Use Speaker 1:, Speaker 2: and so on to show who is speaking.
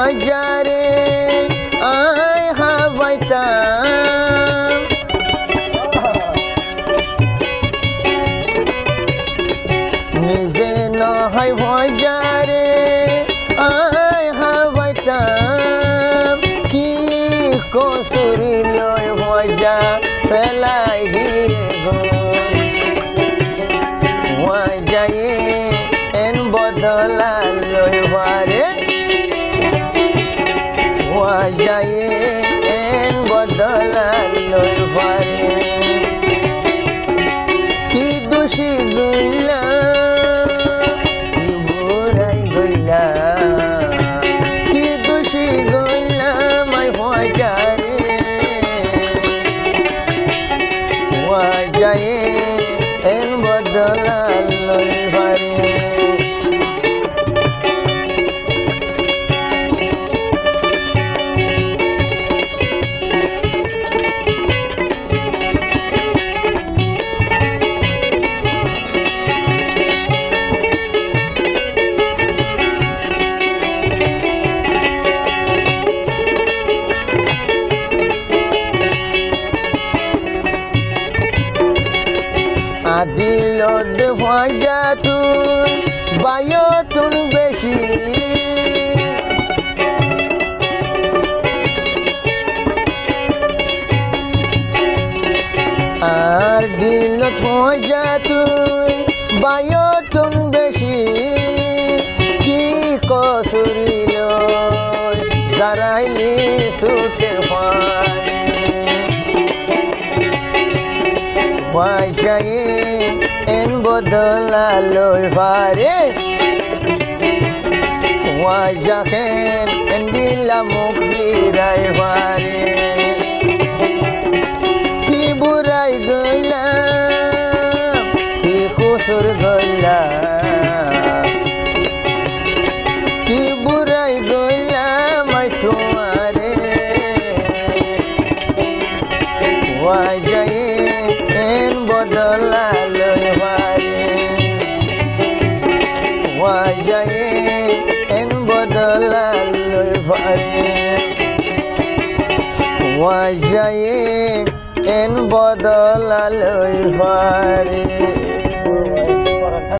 Speaker 1: ভজারে I হাবাইতাম নিজে নহয় ভজারে I হাবাইতাম কি কসুরি লই ভজা পেলাই গিয়ে গো ভজায়ে এন বদলা লই ভারে ভজায়ে এন বদলা লই ভারে কি দোষী গইলা কি বুড়াই গইলা কি দোষী গইলা মাই ভজারে ভজায়ে এন বদলা লই ভারে আদিলত ভজা তুই বায়তুন বেশি আর দিলত ভজা তুই বায়তুন বেশি কি কসুরিল দাঁড়াইলি সুখের পায় ভজায়ে এন বদলা লই ভারে ভজাখেন এন দিলা মুখ লিরাই ভারে কি বুড়াই গইলা কি কুসুর গইলা কি বুড়াই গইলা মাই তোমারে ভজায়ে এন বদলা লই ভারে ভজায়ে এন বদলা লই ভারে ভজায়ে এন বদলা লই ভারে।